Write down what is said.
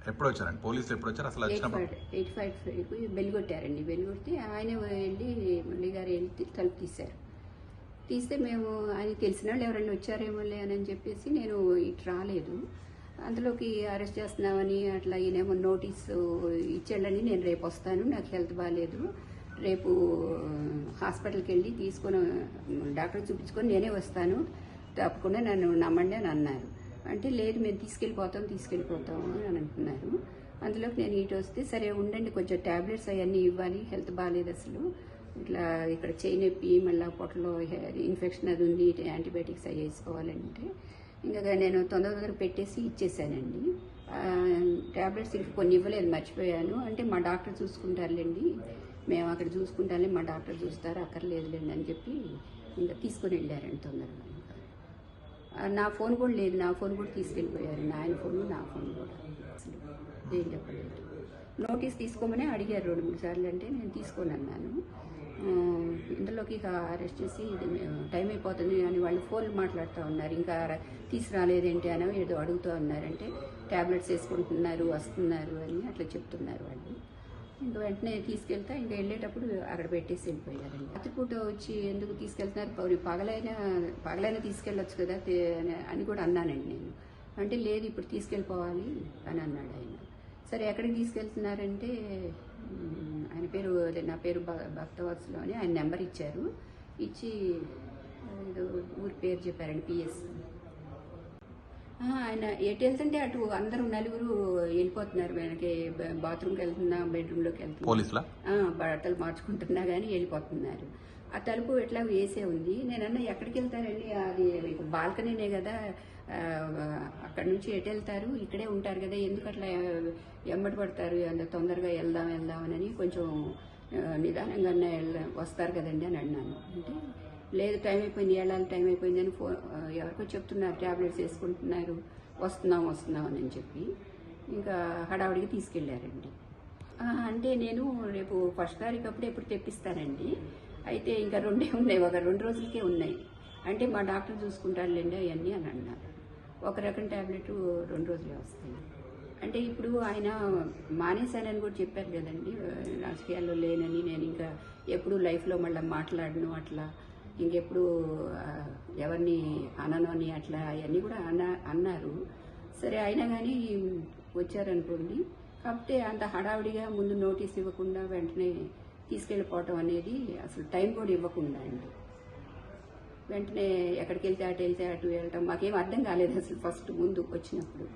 ఎప్పుడు వచ్చారండి పోలీసులు? ఎప్పుడు వచ్చారు అసలు? 8:55కి బెల్ కొట్టారండి. బెల్ కొడితే ఆయన వెళ్ళి మురళి గారు వెళ్ళి తలుపు తీశారు. తీస్తే మేము ఆయన తెలిసిన వాళ్ళు ఎవరైనా వచ్చారేమోలే అని చెప్పేసి నేను ఇటు రాలేదు. అందులోకి అరెస్ట్ చేస్తున్నామని అట్లా ఈయనేమో నోటీసు ఇచ్చాడని నేను రేపు వస్తాను, నాకు హెల్త్ బాగాలేదు, రేపు హాస్పిటల్కి వెళ్ళి తీసుకొని డాక్టర్ చూపించుకొని నేనే వస్తాను, తప్పకుండా నన్ను నమ్మండి అని అన్నారు. అంటే లేదు మేము తీసుకెళ్ళిపోతాం అని అంటున్నారు. అందులోకి నేను ఇటు వస్తే సరే ఉండండి, కొంచెం ట్యాబ్లెట్స్ అవన్నీ ఇవ్వాలి, హెల్త్ బాగాలేదు అసలు, ఇట్లా ఇక్కడ చేయి నొప్పి, మళ్ళీ పొట్టలో ఇన్ఫెక్షన్ అది ఉంది, యాంటీబయాటిక్స్ అవి వేసుకోవాలంటే ఇంకా నేను తొందరగా పెట్టేసి ఇచ్చేసానండి. ట్యాబ్లెట్స్ ఇంక కొన్ని ఇవ్వలేదు, మర్చిపోయాను. అంటే మా డాక్టర్ చూసుకుంటారులేండి, మేము అక్కడ చూసుకుంటానే, మా డాక్టర్ చూస్తారు, అక్కర్లేదులేండి అని చెప్పి ఇంకా తీసుకొని వెళ్ళారండి తొందరగా. నా ఫోన్ కూడా లేదు, నా ఫోన్ కూడా తీసుకెళ్ళిపోయారు, ఆయన ఫోన్ నా ఫోన్ కూడా అసలు ఏం చెప్పలేదు. నోటీస్ తీసుకోమని అడిగారు 2-3 సార్లు, అంటే నేను తీసుకొని అన్నాను. ఇందులోకి ఇక అరెస్ట్ చేసి టైం అయిపోతుంది అని వాళ్ళు ఫోన్లు మాట్లాడుతూ ఉన్నారు, ఇంకా తీసుకురాలేదేంటి అని ఏదో అడుగుతూ ఉన్నారంటే ట్యాబ్లెట్స్ వేసుకుంటున్నారు వస్తున్నారు అని అట్లా చెప్తున్నారు వాళ్ళు. ఇంకా వెంటనే తీసుకెళ్తా ఇంకా వెళ్ళేటప్పుడు అక్కడ పెట్టేసి వెళ్ళిపోయారండి. రాత్రిపూట వచ్చి ఎందుకు తీసుకెళ్తున్నారు, పగలైనా తీసుకెళ్ళొచ్చు కదా అని కూడా అన్నానండి నేను. అంటే లేదు ఇప్పుడు తీసుకెళ్ళిపోవాలి అని అన్నాడు ఆయన. సరే ఎక్కడికి తీసుకెళ్తున్నారంటే ఆయన పేరు, నా పేరు భక్తవత్సలు అని ఆయన నెంబర్ ఇచ్చారు. ఇచ్చి ఏదో ఊరి పేరు చెప్పారండి, పిఎస్. ఆయన ఎటు వెళ్తుంటే అటు అందరూ నలుగురు వెళ్ళిపోతున్నారు, వెనక్కి బాత్రూమ్కి వెళ్తున్నా, బెడ్రూమ్లోకి వెళ్తున్నా, బట్టలు మార్చుకుంటున్నా కానీ వెళ్ళిపోతున్నారు. ఆ తలుపు ఎట్లా వేసే ఉంది. నేనన్నా ఎక్కడికి వెళ్తారండి, అది బాల్కనీనే కదా, అక్కడ నుంచి ఎటు వెళ్తారు, ఇక్కడే ఉంటారు కదా, ఎందుకు అట్లా ఎమ్మటి పడతారు, అంత తొందరగా వెళ్దామని కొంచెం నిదానంగా వస్తారు కదండి అని అన్నాను. అంటే లేదు టైం అయిపోయింది, వెళ్ళాలి టైం అయిపోయింది అని ఎవరికో చెప్తున్నారు, ట్యాబ్లెట్స్ వేసుకుంటున్నారు, వస్తున్నాం అని చెప్పి ఇంకా హడావుడికి తీసుకెళ్లారండి. అంటే నేను రేపు 1వ తారీఖు అప్పుడు ఎప్పుడు తెప్పిస్తానండి, అయితే ఇంకా 2 ఉన్నాయి, ఒక 2 రోజులకే ఉన్నాయి, అంటే మా డాక్టర్ చూసుకుంటారులేండి అవన్నీ అని అన్నారు. ఒక రకం ట్యాబ్లెట్ 2 రోజులే వస్తాయి. అంటే ఇప్పుడు ఆయన మానేశానని కూడా చెప్పారు కదండి, రాజకీయాల్లో లేనని, నేను ఇంకా ఎప్పుడు లైఫ్లో మళ్ళీ మాట్లాడను, అట్లా ఇంకెప్పుడు ఎవరిని అనను అని అట్లా అవన్నీ కూడా అన్నారు. సరే అయినా కానీ వచ్చారనుకోండి, కాకపోతే అంత హడావుడిగా ముందు నోటీస్ ఇవ్వకుండా వెంటనే తీసుకెళ్ళిపోవటం అనేది, అసలు టైం కూడా ఇవ్వకుండా అండి, వెంటనే ఎక్కడికి వెళ్తే అటు వెళ్ళటం మాకేం అర్థం కాలేదు అసలు ఫస్ట్ ముందు వచ్చినప్పుడు.